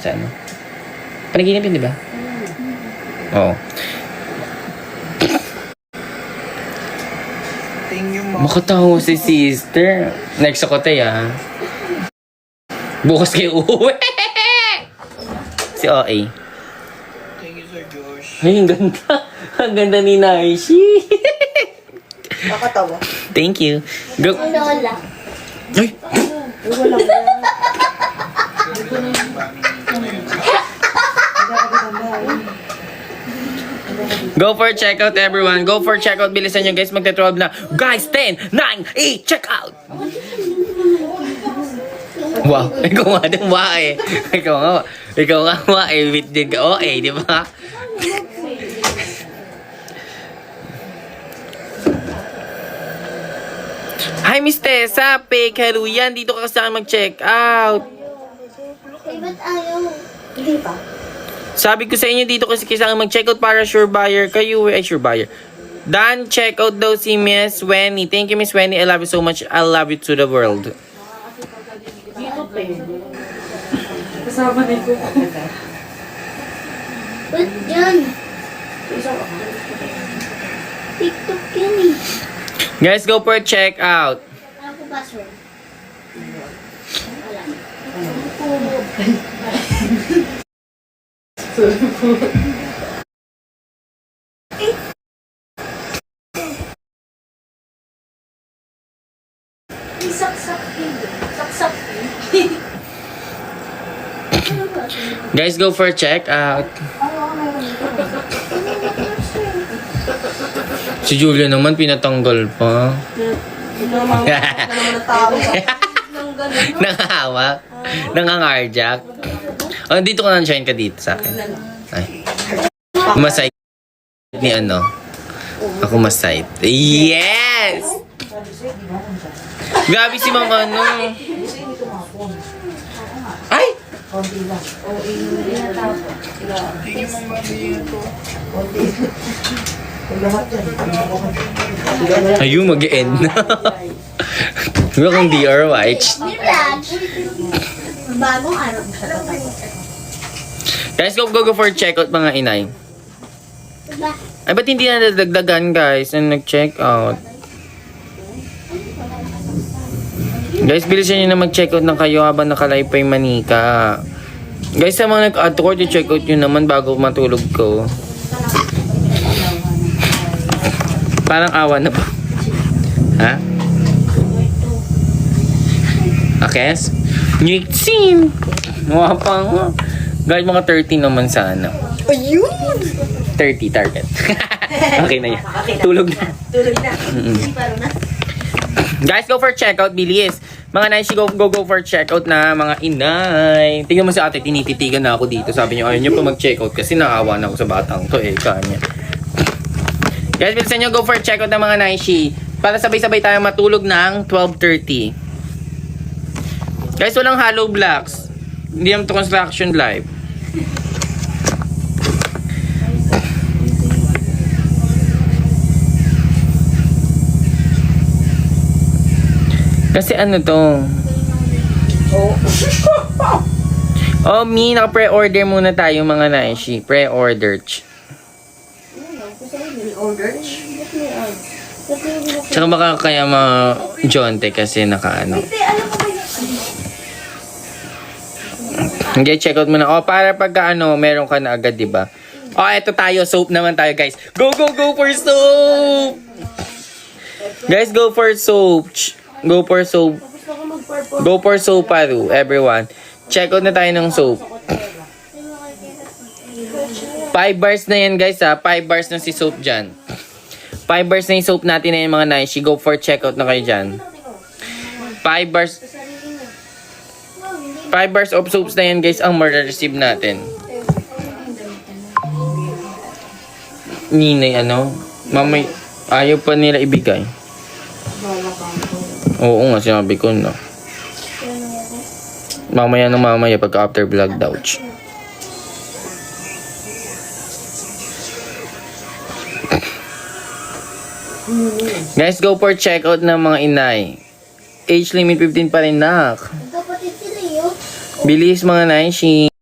ano. Panaginip yun, di ba? Oo. Makatawa si sister. Next ako tayo, ha? Bukas kayo uuwi. Si OA. Thank you, Sir Josh. Ay, ang ganda. Ang ganda ni Naishi. Nakatawa. Thank you. Go. Lola. Ay! Wala ko yan. Go for checkout, everyone. Go for checkout. Bilisan nyo, guys. Magte-12 na. Guys, 10, 9, 8, check out! Wow. Ikaw nga din, wa eh. Ikaw nga, wa eh. With din ka, oh eh, di ba? Hi, Miss Tessa. Fake hello yan. Dito ka sa akin mag-check out. Eh, ba't ayaw? Hindi pa. Sabi ko sa inyo dito kasi kailangan mag-checkout para sure buyer kayo. Ay, sure buyer. Dan, checkout daw si Miss Wenny. Thank you, Miss Wenny. I love you so much. I love you to the world. Kasama na ito. Ba't dyan? TikTok yan eh. Guys, go for checkout. Ano po password? Wala. Saksak yun. Saksak yun. Guys, go for checkout. Si Julia naman pinatanggal pa. Ito naman ang tao. Nangahawak. Nangangarjak. Oh, dito ka na-join ka dito sa akin. Ay. Masay ni ano. Ako masay. Yes! Grabe si Ma'am ano. Ay! Ayun, mag-end na. Diba kung DRYH? Bagong araw. Guys, go for checkout mga inay. Diba? Ay, ba't hindi na nadagdagan guys na nag-check out? Guys, bilisan nyo na mag-checkout na kayo habang nakalive pa yung manika. Guys, sa mga nag-add to cart, i-checkout nyo naman bago matulog ko. Parang awa na ba? Ha? Akes? Nixin! Mga pang... Guys, mga 30 naman sana. Ayun! 30 target. Okay na yan. Tulog na. Tulog na. Mm-mm. Guys, go for checkout, bilis. Mga naishi, go for checkout na, mga inay. Tingnan mo si ate, tinititigan na ako dito. Sabi niyo, ayaw niyo pa mag-checkout kasi nakawa na ako sa batang to eh, kanya. Guys, bilisan niyo, go for checkout na mga naishi. Para sabay-sabay tayo matulog ng 12:30. Guys, walang hollow blocks. Hindi naman to construction live. Kasi ano to? Oh, Mi, naka-pre-order muna tayo mga naishi. Pre-order. Order? Tsaka baka kaya ma-jonte kasi naka-ano. Hindi, check out muna. Oh, para pagka ano, meron ka na agad, diba? Oh, eto tayo. Soap naman tayo, guys. Go for soap! Guys, go for soap. Go for soap. Go for soap, paru, everyone. Check out na tayo ng soap. 5 bars na yan, guys, ha. 5 bars na si soap dyan. 5 bars na yung soap natin na yung mga naishi. Go for checkout na kayo dyan. 5 bars. 5 bars of soaps na yan, guys, ang ma-receive natin. Ninay, ano? Mamay, ayaw pa nila ibigay. Oo nga, sinabi ko na. Mamaya ng mamaya pagka after vlog daw. Guys, go for checkout ng mga inay. Age limit 15 pa rin, nak. Kapatid sila yun. Bilis mga naishi.